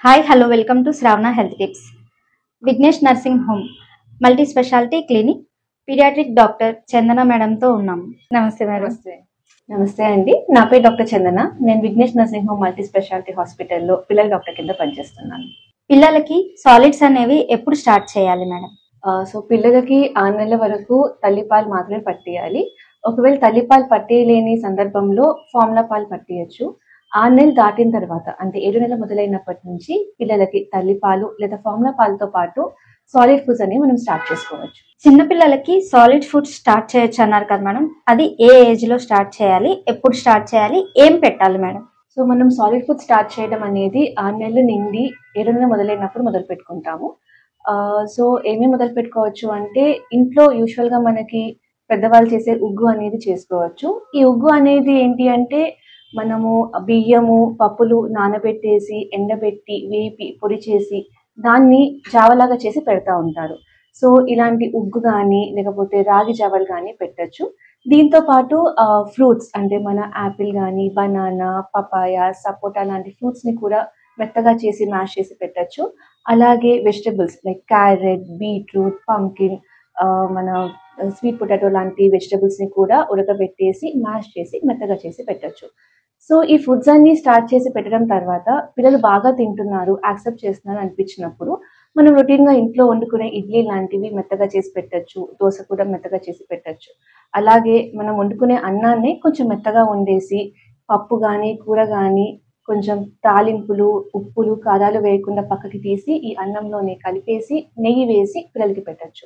Hi hello welcome to Shravana health tips. Vignesh nursing home multi speciality clinic paediatric doctor Chandana మేడంతో ఉన్నాము. నమస్తే madam. నమస్తే అండి. నా పేరు డాక్టర్ చందన. నేను Vignesh nursing home multi speciality హాస్పిటల్లో పిల్లల డాక్టర్ కింద పనిచేస్తున్నాను. పిల్లలకి సాలిడ్స్ అనేవి ఎప్పుడు స్టార్ట్ చేయాలి మేడం? సో పిల్లలకి 6 నెలల వరకు తల్లిపాలు మాత్రమే పట్టియాలి. ఒకవేళ తల్లిపాలు పట్టేయలేని సందర్భంలో ఫార్ములా పాలు పట్టియచ్చు. 6 నెలలు దాటిన తర్వాత అంటే 7 నెలలు మొదలైనప్పటి నుంచి పిల్లలకి తల్లిపాలు లేదా ఫార్ములా పాలతో పాటు సాలిడ్ ఫుడ్స్ అనేవి మనం స్టార్ట్ చేసుకోవచ్చు. చిన్న పిల్లలకి సాలిడ్ ఫుడ్ స్టార్ట్ చేయొచ్చు అన్నారు కదా మేడం, అది ఏ ఏజ్ లో స్టార్ట్ చేయాలి, ఎప్పుడు స్టార్ట్ చేయాలి, ఏం పెట్టాలి మేడం? సో మనం సాలిడ్ ఫుడ్ స్టార్ట్ చేయడం అనేది 6 నెలలు నిండి 7 నెలలు మొదలైనప్పుడు మొదలు పెట్టుకుంటాము. సో ఏమేమి మొదలు పెట్టుకోవచ్చు అంటే ఇంట్లో యూజువల్గా మనకి పెద్దవాళ్ళు చేసే ఉగ్గు అనేది చేసుకోవచ్చు. ఈ ఉగ్గు అనేది ఏంటి అంటే మనము బియ్యము పప్పులు నానబెట్టేసి ఎండబెట్టి వేపి పొడి చేసి దాన్ని జావలాగా చేసి పెడతా ఉంటారు. సో ఇలాంటి ఉగ్గు కానీ లేకపోతే రాగి జావలు కానీ పెట్టచ్చు. దీంతో పాటు ఫ్రూట్స్ అంటే మన యాపిల్ కానీ బనానా పపాయ సపోటా లాంటి ఫ్రూట్స్ని కూడా మెత్తగా చేసి మ్యాష్ చేసి పెట్టచ్చు. అలాగే vegetables like carrot beetroot pumpkin మన స్వీట్ పొటాటో లాంటి వెజిటబుల్స్ని కూడా ఉడకబెట్టేసి మ్యాష్ చేసి మెత్తగా చేసి పెట్టచ్చు. సో ఈ ఫుడ్స్ అన్ని స్టార్ట్ చేసి పెట్టడం తర్వాత పిల్లలు బాగా తింటున్నారు యాక్సెప్ట్ చేస్తున్నారు అనిపించినప్పుడు మనం రొటీన్గా ఇంట్లో వండుకునే ఇడ్లీ లాంటివి మెత్తగా చేసి పెట్టచ్చు. దోశ కూడా మెత్తగా చేసి పెట్టచ్చు. అలాగే మనం వండుకునే అన్నాన్ని కొంచెం మెత్తగా వండేసి పప్పు కానీ కూర కానీ కొంచెం తాలింపులు ఉప్పులు కారాలు వేయకుండా పక్కకి తీసి ఈ అన్నంలోనే కలిపేసి నెయ్యి వేసి పిల్లలకి పెట్టచ్చు.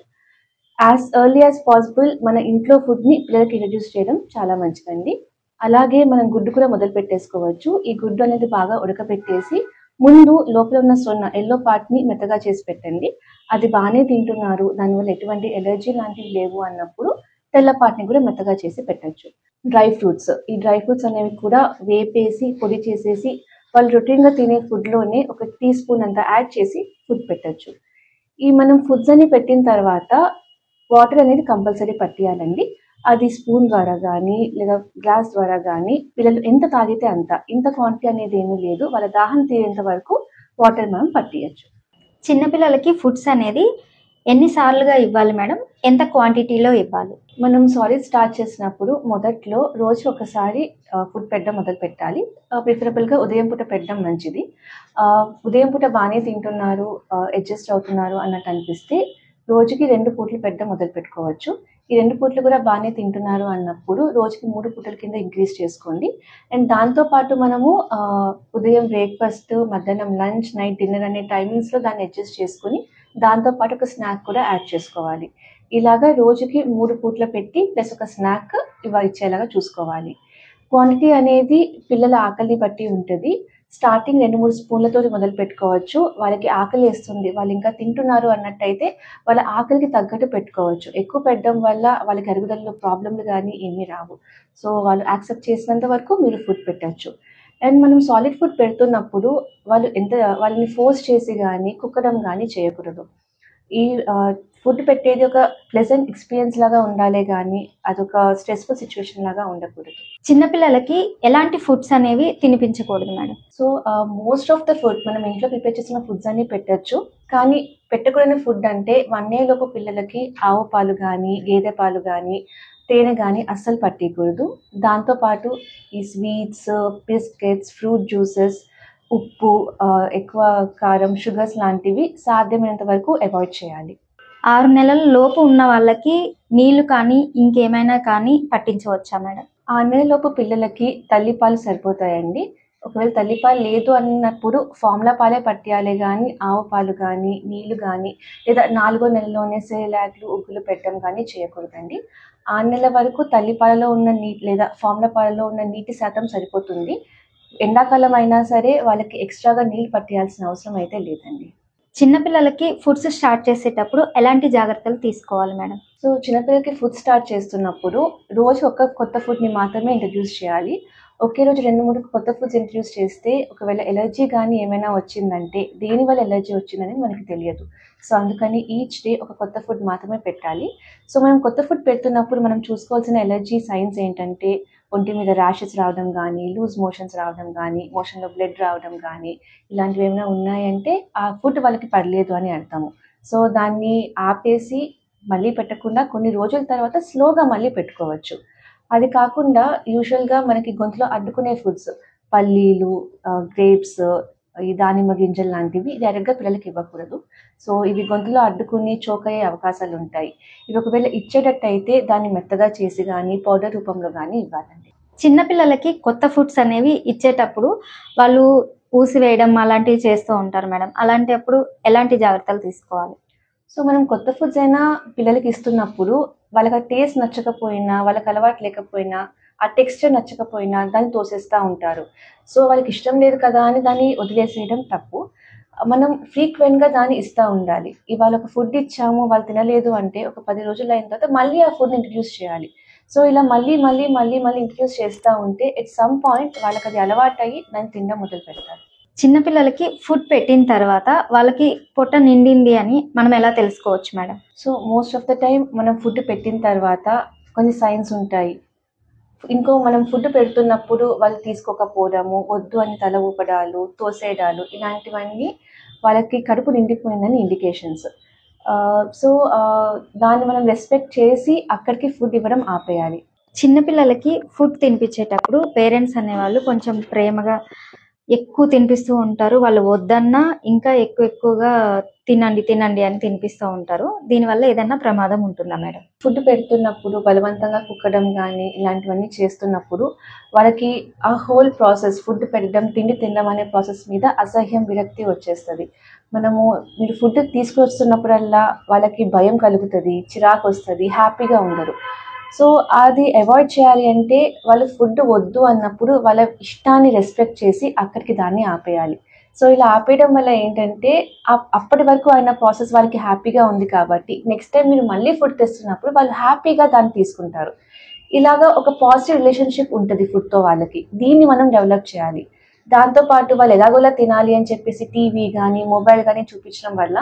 యాజ్ ఎర్లీ యాజ్ పాసిబుల్ మన ఇంట్లో ఫుడ్ని పిల్లలకి ఇంట్రడ్యూస్ చేయడం చాలా మంచిదండి. అలాగే మనం గుడ్డు కూడా మొదలు పెట్టేసుకోవచ్చు. ఈ గుడ్డు అనేది బాగా ఉడకబెట్టేసి ముందు లోపల ఉన్న సొన్న ఎల్లో పార్ట్ని మెత్తగా చేసి పెట్టండి. అది బాగానే తింటున్నారు, దానివల్ల ఎటువంటి ఎలర్జీ లాంటివి లేవు అన్నప్పుడు తెల్ల పార్ట్ని కూడా మెత్తగా చేసి పెట్టచ్చు. డ్రై ఫ్రూట్స్, ఈ డ్రై ఫ్రూట్స్ అనేవి కూడా వేపేసి పొడి చేసేసి వాళ్ళు రొటీన్గా తినే ఫుడ్లోనే ఒక టీ స్పూన్ అంతా యాడ్ చేసి ఫుడ్ పెట్టచ్చు. ఈ మనం ఫుడ్స్ అన్ని పెట్టిన తర్వాత వాటర్ అనేది కంపల్సరీ పట్టియాలండి. అది స్పూన్ ద్వారా కానీ లేదా గ్లాస్ ద్వారా కానీ పిల్లలు ఎంత తాగితే అంత, ఇంత క్వాంటిటీ అనేది ఏమీ లేదు, వాళ్ళ దాహం తీరేంత వరకు వాటర్ మనం పట్టియచ్చు. చిన్నపిల్లలకి ఫుడ్స్ అనేది ఎన్నిసార్లుగా ఇవ్వాలి మేడం, ఎంత క్వాంటిటీలో ఇవ్వాలి? మనం సాలిడ్ స్టార్ట్ చేసినప్పుడు మొదట్లో రోజు ఒకసారి ఫుడ్ పెట్టడం మొదలు పెట్టాలి. ప్రిఫరబుల్గా ఉదయం పూట పెట్టడం మంచిది. ఉదయం పూట బాగానే తింటున్నారు అడ్జస్ట్ అవుతున్నారు అన్నట్టు అనిపిస్తే రోజుకి 2 పూటలు పెట్టడం మొదలు పెట్టుకోవచ్చు. ఈ 2 పూటలు కూడా బాగానే తింటున్నారు అన్నప్పుడు రోజుకి 3 పూటల కింద ఇంక్రీజ్ చేసుకోండి. అండ్ దాంతోపాటు మనము ఉదయం బ్రేక్ఫాస్ట్ మధ్యాహ్నం లంచ్ నైట్ డిన్నర్ అనే టైమింగ్స్లో దాన్ని అడ్జస్ట్ చేసుకుని దాంతోపాటు ఒక స్నాక్ కూడా యాడ్ చేసుకోవాలి. ఇలాగా రోజుకి 3 పూటలు పెట్టి ప్లస్ ఒక స్నాక్ ఇచ్చేలాగా చూసుకోవాలి. క్వాంటిటీ అనేది పిల్లల ఆకలిని బట్టి ఉంటుంది. స్టార్టింగ్ 2-3 స్పూన్లతో మొదలు పెట్టుకోవచ్చు. వాళ్ళకి ఆకలి వేస్తుంది, వాళ్ళు ఇంకా తింటున్నారు అన్నట్టయితే వాళ్ళ ఆకలికి తగ్గట్టు పెట్టుకోవచ్చు. ఎక్కువ పెట్టడం వల్ల వాళ్ళకి అరుగుదలలో ప్రాబ్లంలు కానీ ఏమీ రావు. సో వాళ్ళు యాక్సెప్ట్ చేసినంత వరకు మీరు ఫుడ్ పెట్టచ్చు. అండ్ మనం సాలిడ్ ఫుడ్ పెడుతున్నప్పుడు వాళ్ళని ఫోర్స్ చేసి కానీ కుక్కడం కానీ చేయకూడదు. ఈ ఫుడ్ పెట్టేది ఒక ప్లెజెంట్ ఎక్స్పీరియన్స్ లాగా ఉండాలి కానీ అదొక స్ట్రెస్ఫుల్ సిచ్యువేషన్ లాగా ఉండకూడదు. చిన్నపిల్లలకి ఎలాంటి ఫుడ్స్ అనేవి తినిపించకూడదు madam? So most of the food మనం ఇంట్లో ప్రిపేర్ చేసిన ఫుడ్స్ అన్ని పెట్టచ్చు. కానీ పెట్టకూడని ఫుడ్ అంటే 1 year లోపు పిల్లలకి ఆవు పాలు కానీ గేదె పాలు కానీ తేనె కానీ అస్సలు పట్టకూడదు. దాంతోపాటు ఈ స్వీట్స్ బిస్కెట్స్ ఫ్రూట్ జ్యూసెస్ ఉప్పు ఎక్కువ కారం షుగర్స్ లాంటివి సాధ్యమైనంత వరకు అవాయిడ్ చేయాలి. 6 నెలల లోపు ఉన్న వాళ్ళకి నీళ్లు కానీ ఇంకేమైనా కానీ పట్టించవచ్చా మేడం? 6 నెలల లోపు పిల్లలకి తల్లిపాలు సరిపోతాయండి. ఒకవేళ తల్లిపాలు లేదు అన్నప్పుడు ఫార్ములా పాలే పట్టియాలి కానీ ఆవు పాలు కానీ నీళ్లు కానీ లేదా 4వ నెలలోనే సెరిలాక్లు ఉగ్గులు పెట్టడం కానీ చేయకూడదండి. 6 నెలల వరకు తల్లిపాలలో ఉన్న నీటి లేదా ఫార్ములా పాలలో ఉన్న నీటి శాతం సరిపోతుంది. ఎండాకాలం అయినా సరే వాళ్ళకి ఎక్స్ట్రాగా నీళ్ళు పట్టియాల్సిన అవసరం అయితే లేదండి. చిన్నపిల్లలకి ఫుడ్స్ స్టార్ట్ చేసేటప్పుడు ఎలాంటి జాగ్రత్తలు తీసుకోవాలి మేడం? సో చిన్నపిల్లలకి ఫుడ్ స్టార్ట్ చేస్తున్నప్పుడు రోజు ఒక కొత్త ఫుడ్ని మాత్రమే ఇంట్రడ్యూస్ చేయాలి. ఒకే రోజు 2-3 కొత్త ఫుడ్స్ ఇంట్రడ్యూస్ చేస్తే ఒకవేళ ఎలర్జీ కానీ ఏమైనా వచ్చిందంటే దేనివల్ల ఎలర్జీ వచ్చిందని మనకి తెలియదు. సో అందుకని ఈచ్ డే ఒక కొత్త ఫుడ్ మాత్రమే పెట్టాలి. సో మనం కొత్త ఫుడ్ పెడుతున్నప్పుడు మనం చూసుకోవాల్సిన ఎలర్జీ సైన్స్ ఏంటంటే ఒంటి మీద ర్యాషెస్ రావడం కానీ, లూజ్ మోషన్స్ రావడం కానీ, మోషన్లో బ్లడ్ రావడం కానీ, ఇలాంటివి ఏమైనా ఉన్నాయంటే ఆ ఫుడ్ వాళ్ళకి పడలేదు అని అర్థము. సో దాన్ని ఆపేసి మళ్ళీ పెట్టకుండా కొన్ని రోజుల తర్వాత స్లోగా మళ్ళీ పెట్టుకోవచ్చు. అది కాకుండా యూజువల్గా మనకి గొంతులో అడ్డుకునే ఫుడ్స్, పల్లీలు, గ్రేప్స్, ఈ దానిమ్మ గింజలు లాంటివి డైరెక్ట్గా పిల్లలకి ఇవ్వకూడదు. సో ఇవి గొంతులో అడ్డుకుని చోక్ అయ్యే అవకాశాలు ఉంటాయి. ఇవి ఒకవేళ ఇచ్చేటట్టు అయితే దాన్ని మెత్తగా చేసి కానీ పౌడర్ రూపంలో కానీ ఇవ్వాలండి. చిన్నపిల్లలకి కొత్త ఫుడ్స్ అనేవి ఇచ్చేటప్పుడు వాళ్ళు ఊసివేయడం అలాంటివి చేస్తూ ఉంటారు మేడం. అలాంటప్పుడు ఎలాంటి జాగ్రత్తలు తీసుకోవాలి? సో మనం కొత్త ఫుడ్స్ అయినా పిల్లలకి ఇస్తున్నప్పుడు వాళ్ళకి ఆ టేస్ట్ నచ్చకపోయినా, వాళ్ళకి అలవాటు లేకపోయినా, ఆ టెక్స్చర్ నచ్చకపోయినా దాన్ని తోసేస్తూ ఉంటారు. సో వాళ్ళకి ఇష్టం లేదు కదా అని దాన్ని వదిలేసేయడం తప్పు. మనం ఫ్రీక్వెంట్గా దాన్ని ఇస్తూ ఉండాలి. ఇవాళ ఒక ఫుడ్ ఇచ్చాము, వాళ్ళు తినలేదు అంటే ఒక 10 రోజులు అయిన తర్వాత మళ్ళీ ఆ ఫుడ్ని ఇంట్రడ్యూస్ చేయాలి. సో ఇలా మళ్ళీ మళ్ళీ మళ్ళీ మళ్ళీ ఇంట్రడ్యూస్ చేస్తూ ఉంటే ఎట్ సమ్ పాయింట్ వాళ్ళకి అది అలవాటు అయ్యి దాన్ని తినడం మొదలు పెడతారు. చిన్నపిల్లలకి ఫుడ్ పెట్టిన తర్వాత వాళ్ళకి పొట్ట నిండింది అని మనం ఎలా తెలుసుకోవచ్చు madam? So most of the time మనం ఫుడ్ పెట్టిన తర్వాత కొన్ని సైన్స్ ఉంటాయి. మనం ఫుడ్ పెడుతున్నప్పుడు వాళ్ళు తీసుకోకపోవడము, వద్దు అని తల ఊపడాలు, తోసేయడాలు, ఇలాంటివన్నీ వాళ్ళకి కడుపు నిండిపోయిందని ఇండికేషన్స్. సో దాన్ని మనం రెస్పెక్ట్ చేసి అక్కడికి ఫుడ్ ఇవ్వడం ఆపేయాలి. చిన్నపిల్లలకి ఫుడ్ తినిపించేటప్పుడు పేరెంట్స్ అనేవాళ్ళు కొంచెం ప్రేమగా ఎక్కువ తినిపిస్తూ ఉంటారు. వాళ్ళు వద్దన్నా ఇంకా ఎక్కువగా తినండి తినండి అని తినిపిస్తూ ఉంటారు. దీనివల్ల ఏదైనా ప్రమాదం ఉంటుందా మేడం? ఫుడ్ పెడుతున్నప్పుడు బలవంతంగా కుక్కడం కానీ ఇలాంటివన్నీ చేస్తున్నప్పుడు వాళ్ళకి ఆ హోల్ ప్రాసెస్, ఫుడ్ పెట్టడం, తిండి తినడం అనే ప్రాసెస్ మీద అసహ్యం, విరక్తి వచ్చేస్తుంది. మీరు ఫుడ్ తీసుకొస్తున్నప్పుడల్లా వాళ్ళకి భయం కలుగుతుంది, చిరాకు వస్తుంది, హ్యాపీగా ఉండరు. సో అది అవాయిడ్ చేయాలి అంటే వాళ్ళు ఫుడ్ వద్దు అన్నప్పుడు వాళ్ళ ఇష్టాన్ని రెస్పెక్ట్ చేసి అక్కడికి దాన్ని ఆపేయాలి. సో ఇలా ఆపేయడం వల్ల ఏంటంటే అప్పటి వరకు అయిన ప్రాసెస్ వాళ్ళకి హ్యాపీగా ఉంది కాబట్టి నెక్స్ట్ టైం మీరు మళ్ళీ ఫుడ్ తెస్తున్నప్పుడు వాళ్ళు హ్యాపీగా దాన్ని తీసుకుంటారు. ఇలాగా ఒక పాజిటివ్ రిలేషన్షిప్ ఉంటుంది ఫుడ్తో వాళ్ళకి. దీన్ని మనం డెవలప్ చేయాలి. దాంతోపాటు వాళ్ళు ఎలాగోలా తినాలి అని చెప్పేసి టీవీ కానీ మొబైల్ కానీ చూపించడం వల్ల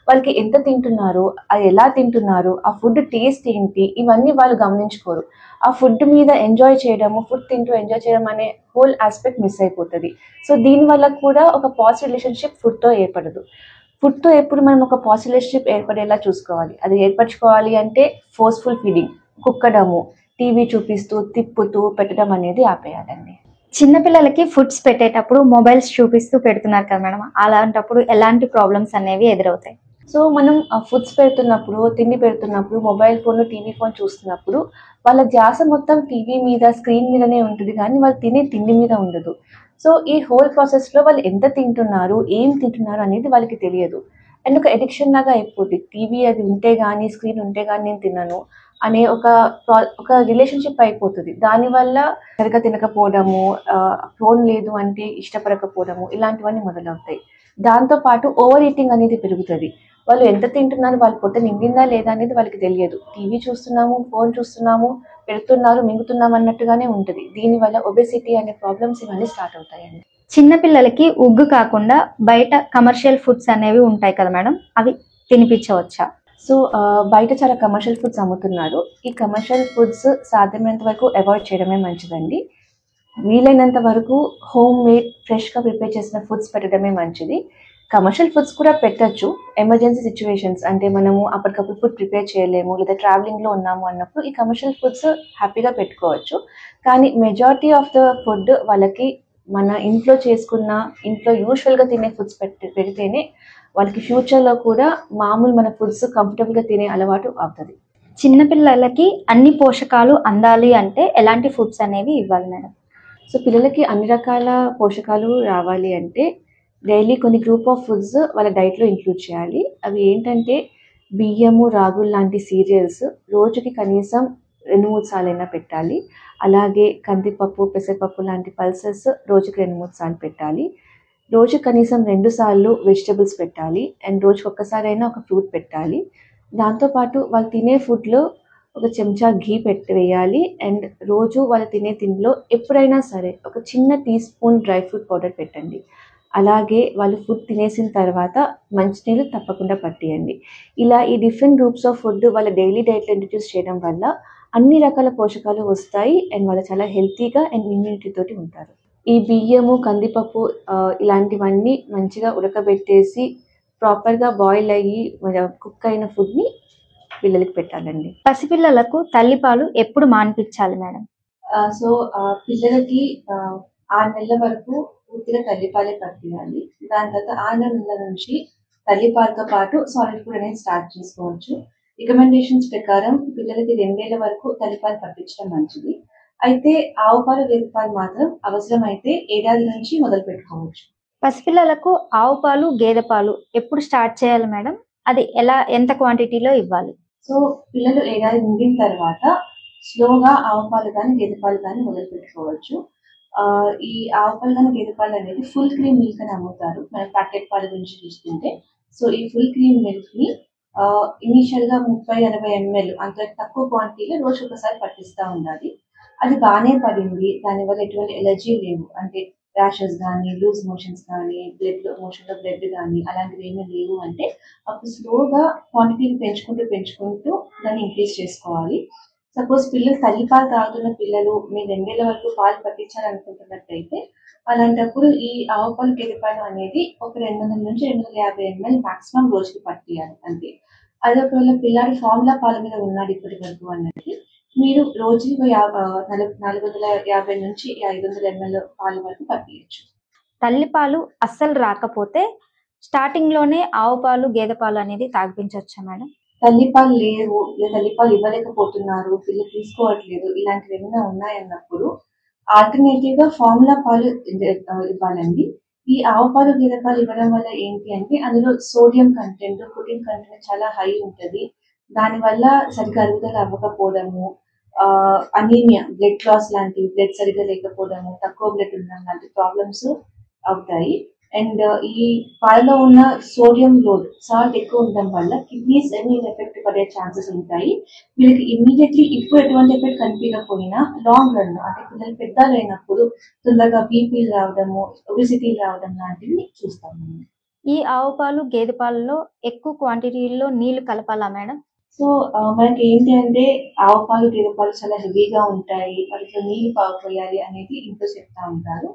వాళ్ళకి ఎంత తింటున్నారు, అది ఎలా తింటున్నారు, ఆ ఫుడ్ టేస్ట్ ఏంటి, ఇవన్నీ వాళ్ళు గమనించుకోరు. ఆ ఫుడ్ మీద ఎంజాయ్ చేయడము, ఫుడ్ తింటూ ఎంజాయ్ చేయడం అనే హోల్ ఆస్పెక్ట్ మిస్ అయిపోతుంది. సో దీనివల్ల కూడా ఒక పాజిటివ్ రిలేషన్షిప్ ఫుడ్తో ఏర్పడదు. ఫుడ్తో ఎప్పుడు మనం ఒక పాజిటివ్ రిలేషన్షిప్ ఏర్పడేలా చూసుకోవాలి. అది ఏర్పరచుకోవాలి అంటే ఫోర్స్ఫుల్ ఫీడింగ్, కుక్కడము, టీవీ చూపిస్తూ తిప్పుతూ పెట్టడం అనేది ఆపేయాలండి. చిన్నపిల్లలకి ఫుడ్స్ పెట్టేటప్పుడు మొబైల్స్ చూపిస్తూ పెడుతున్నారు కదా మేడం, అలాంటప్పుడు ఎలాంటి ప్రాబ్లమ్స్ అనేవి ఎదురవుతాయి? సో మనం ఫుడ్స్ పెడుతున్నప్పుడు, తిండి పెడుతున్నప్పుడు, మొబైల్ ఫోన్, టీవీ ఫోన్ చూస్తున్నప్పుడు వాళ్ళ ధ్యాస మొత్తం టీవీ మీద, స్క్రీన్ మీదనే ఉంటుంది కానీ వాళ్ళు తినే తిండి మీద ఉండదు. సో ఈ హోల్ ప్రాసెస్లో వాళ్ళు ఎంత తింటున్నారు, ఏం తింటున్నారు అనేది వాళ్ళకి తెలియదు. అండ్ ఒక ఎడిక్షన్ లాగా అయిపోతుంది. టీవీ అది ఉంటే కానీ, స్క్రీన్ ఉంటే కానీ నేను తినను అనే ఒక రిలేషన్షిప్ అయిపోతుంది. దానివల్ల సరిగ్గా తినకపోవడము, ఫోన్ లేదు అంటే ఇష్టపడకపోవడము, ఇలాంటివన్నీ మొదలవుతాయి. దాంతోపాటు ఓవర్ ఈటింగ్ అనేది పెరుగుతుంది. వాళ్ళు ఎంత తింటున్నారు, వాళ్ళ పొట్ట నిండిందా లేదా అనేది వాళ్ళకి తెలియదు. టీవీ చూస్తున్నాము, ఫోన్ చూస్తున్నాము, పెడుతున్నారు, మింగుతున్నాము అన్నట్టుగానే ఉంటుంది. దీనివల్ల ఒబెసిటీ అనే ప్రాబ్లమ్స్ ఇవన్నీ స్టార్ట్ అవుతాయండి. చిన్నపిల్లలకి ఉగ్గు కాకుండా బయట కమర్షియల్ ఫుడ్స్ అనేవి ఉంటాయి కదా మేడం, అవి తినిపించవచ్చా? సో బయట చాలా కమర్షియల్ ఫుడ్స్ అమ్ముతున్నారు. ఈ కమర్షియల్ ఫుడ్స్ సాధ్యమైనంత వరకు అవాయిడ్ చేయడమే మంచిదండి. వీలైనంత వరకు హోమ్ మేడ్, ఫ్రెష్గా ప్రిపేర్ చేసిన ఫుడ్స్ పెట్టడమే మంచిది. కమర్షియల్ ఫుడ్స్ కూడా పెట్టచ్చు ఎమర్జెన్సీ సిచ్యువేషన్స్, అంటే మనము అప్పటికప్పుడు ఫుడ్ ప్రిపేర్ చేయలేము లేదా ట్రావెలింగ్లో ఉన్నాము అన్నప్పుడు ఈ కమర్షియల్ ఫుడ్స్ హ్యాపీగా పెట్టుకోవచ్చు. కానీ మెజారిటీ ఆఫ్ ద ఫుడ్ వాళ్ళకి మన ఇంట్లో చేసుకున్న, ఇంట్లో యూజువల్గా తినే ఫుడ్స్ పెడితేనే వాళ్ళకి ఫ్యూచర్లో కూడా మామూలు మన ఫుడ్స్ కంఫర్టబుల్గా తినే అలవాటు అవుతుంది. చిన్నపిల్లలకి అన్ని పోషకాలు అందాలి అంటే ఎలాంటి ఫుడ్స్ అనేవి ఇవ్వాలి మేడం? సో పిల్లలకి అన్ని రకాల పోషకాలు రావాలి అంటే డైలీ కొన్ని గ్రూప్ ఆఫ్ ఫుడ్స్ వాళ్ళ డైట్లో ఇంక్లూడ్ చేయాలి. అవి ఏంటంటే బియ్యము, రాగులు లాంటి సీరియల్స్ రోజుకి కనీసం 2-3 సార్లైనా పెట్టాలి. అలాగే కందిపప్పు, పెసరపప్పు లాంటి పల్సెస్ రోజుకి 2-3 సార్లు పెట్టాలి. రోజు కనీసం 2 సార్లు వెజిటబుల్స్ పెట్టాలి. అండ్ రోజుకి ఒక్కసారైనా ఒక ఫ్రూట్ పెట్టాలి. దాంతోపాటు వాళ్ళు తినే ఫుడ్లో ఒక చెంచా ఘీ వేయాలి. అండ్ రోజు వాళ్ళు తినే తిండిలో ఎప్పుడైనా సరే ఒక చిన్న teaspoon dry fruit powder పెట్టండి. అలాగే వాళ్ళు ఫుడ్ తినేసిన తర్వాత మంచినీళ్ళు తప్పకుండా పట్టియండి. ఇలా ఈ డిఫరెంట్ గ్రూప్స్ ఆఫ్ ఫుడ్ వాళ్ళ డైలీ డైట్లో ఇంట్రడ్యూస్ చేయడం వల్ల అన్ని రకాల పోషకాలు వస్తాయి అండ్ వాళ్ళు చాలా హెల్తీగా అండ్ ఇమ్యూనిటీ తోటి ఉంటారు. ఈ బియ్యము, కందిపప్పు ఇలాంటివన్నీ మంచిగా ఉడకబెట్టేసి ప్రాపర్గా బాయిల్ అయ్యి కుక్ అయిన ఫుడ్ని పిల్లలకి పెట్టాలండి. పసిపిల్లలకు తల్లిపాలు ఎప్పుడు మానిపించాలి మేడం? సో పిల్లలకి 6 నెలల వరకు పూర్తిగా తల్లిపాలే పట్టియాలి. దాని తర్వాత 6 నెలల నుంచి తల్లిపాలతో పాటు సాలిడ్ ఫుడ్ అనేది స్టార్ట్ చేసుకోవచ్చు. రికమెండేషన్స్ ప్రకారం పిల్లలకి 2 ఏళ్ల వరకు తల్లిపాలు పట్టించడం మంచిది. అయితే ఆవు పాలు, గేదె పాలు మాత్రం అవసరమైతే ఏడాది నుంచి మొదలు పెట్టుకోవచ్చు. పసిపిల్లలకు ఆవు పాలు, గేదె పాలు ఎప్పుడు స్టార్ట్ చేయాలి మేడం? అది ఎంత క్వాంటిటీలో ఇవ్వాలి? సో పిల్లలు ఏడాది నిండిన తర్వాత స్లోగా ఆవు పాలు కానీ గేదె పాలు కానీ మొదలు పెట్టుకోవచ్చు. ఈ ఆవు పాలు కానీ గేదె పాలు అనేది ఫుల్ క్రీమ్ మిల్క్ అని అమ్ముతారు. మనం ప్యాకెట్ పాల గురించి చూస్తుంటే, సో ఈ ఫుల్ క్రీమ్ మిల్క్ ని ఇనీషియల్ గా 30-80 ml అంత తక్కువ క్వాంటిటీలో రోజు ఒకసారి పట్టిస్తూ ఉండాలి. అది బాగానే పడింది, దానివల్ల ఎటువంటి ఎలర్జీ లేవు, అంటే ర్యాషెస్ కానీ, లూజ్ మోషన్స్ కానీ, మోషన్లో బ్లడ్ కానీ అలాంటివి ఏమీ లేవు అంటే అప్పుడు స్లోగా క్వాంటిటీని పెంచుకుంటూ దాన్ని ఇంక్రీజ్ చేసుకోవాలి. సపోజ్ పిల్లలు తల్లిపాలు తాగుతున్న పిల్లలు మీరు 2 ఏళ్ల వరకు పాలు పట్టించాలనుకుంటున్నట్టయితే అలాంటప్పుడు ఈ ఆవు పాలు, గేదె పాలు అనేది ఒక 200 నుంచి 250 ml మాక్సిమం రోజుకి పట్టియాలి అంతే. అదే ఒకవేళ పిల్లాడి ఫార్ములా పాల మీద ఉన్నాడు ఇప్పటి వరకు అన్నది మీరు రోజుకి 450 నుంచి 500 ml పాల వరకు పట్టియచ్చు. తల్లిపాలు అస్సలు రాకపోతే స్టార్టింగ్ లోనే ఆవు పాలు, గేదె పాలు అనేది తాగిపించవచ్చా మేడం? తల్లిపాలు లేవు, తల్లిపాలు ఇవ్వలేకపోతున్నారు, పిల్లలు తీసుకోవట్లేదు, ఇలాంటివి ఏమైనా ఉన్నాయన్నప్పుడు ఆల్టర్నేటివ్ గా ఫార్ములా పాలు ఇవ్వాలండి. ఈ ఆవు పాలు, గేదె పాలు ఇవ్వడం వల్ల ఏంటి అంటే అందులో సోడియం కంటెంట్, ప్రోటీన్ కంటెంట్ చాలా హై ఉంటుంది. దానివల్ల సరిగ్గా అరుగుదల అవ్వకపోవడము, అనీమియా, బ్లడ్ లాస్ లాంటివి, బ్లడ్ సరిగ్గా లేకపోవడము, తక్కువ బ్లడ్ ఉండడం లాంటి ప్రాబ్లమ్స్ అవుతాయి. అండ్ ఈ పాలలో ఉన్న సోడియం లోడ్, సాల్ట్ ఎక్కువ ఉండడం వల్ల కిడ్నీస్ మీద ఎఫెక్ట్ పడే ఛాన్సెస్ ఉంటాయి. వీళ్ళకి ఇమ్మీడియట్లీ ఇప్పుడు ఎటువంటి ఎఫెక్ట్ కనిపించకపోయినా లాంగ్ రన్ అంటే పిల్లలు పెద్దలు అయినప్పుడు తొందరగా బీపీలు రావడము, ఒబిసిటీలు రావడం లాంటివి చూస్తాము. ఈ ఆవు పాలు, గేదె పాలలో ఎక్కువ క్వాంటిటీలో నీళ్లు కలపాలా మేడం? సో మనకి ఏంటి అంటే ఆవు పాలు, గేదె పాలు చాలా హెవీగా ఉంటాయి, వాటిలో నీళ్లు పోయాలి అనేది ఇంట్లో చెప్తా ఉంటారు.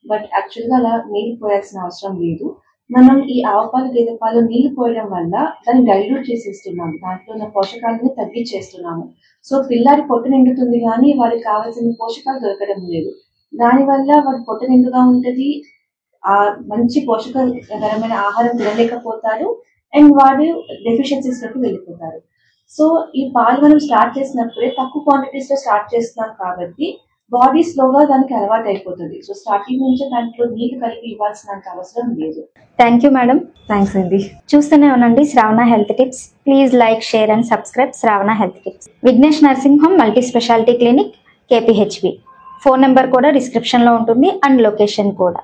బట్ యాక్చువల్గా అలా నీళ్లు పోయాల్సిన అవసరం లేదు. మనం ఈ ఆవు పాలు, గేదె పాలు నీళ్లు పోయడం వల్ల దాన్ని డైల్యూట్ చేసేస్తున్నాము, దాంట్లో ఉన్న పోషకాలను తగ్గించేస్తున్నాము. సో పిల్లాడి పొట్టు నిండుతుంది కానీ వాడికి కావాల్సిన పోషకాలు దొరకడం లేదు. దానివల్ల వాడి పొట్టు నిండుగా ఉంటుంది, మంచి పోషకకరమైన ఆహారం తినలేకపోతారు అండ్ వాడు డెఫిషియన్సీస్ లోకి వెళ్ళిపోతారు. సో ఈ పాలు మనం స్టార్ట్ చేసినప్పుడే తక్కువ క్వాంటిటీస్ లో స్టార్ట్ చేస్తున్నాం కాబట్టి బాడీ స్లోగా దానికి అలవాటు అయిపోతుంది. సో స్టార్టింగ్ నుంచి దాంట్లో నీళ్లు కలిపి ఇవ్వాల్సినంత అవసరం లేదు. Thank you madam. థ్యాంక్స్ అండి. చూస్తూనే ఉండండి Shravana health tips. Please like, share and subscribe Shravana health tips. Vignesh nursing home multi speciality clinic, KPHB. Phone number కూడా డిస్క్రిప్షన్లో ఉంటుంది అండ్ లొకేషన్ కూడా.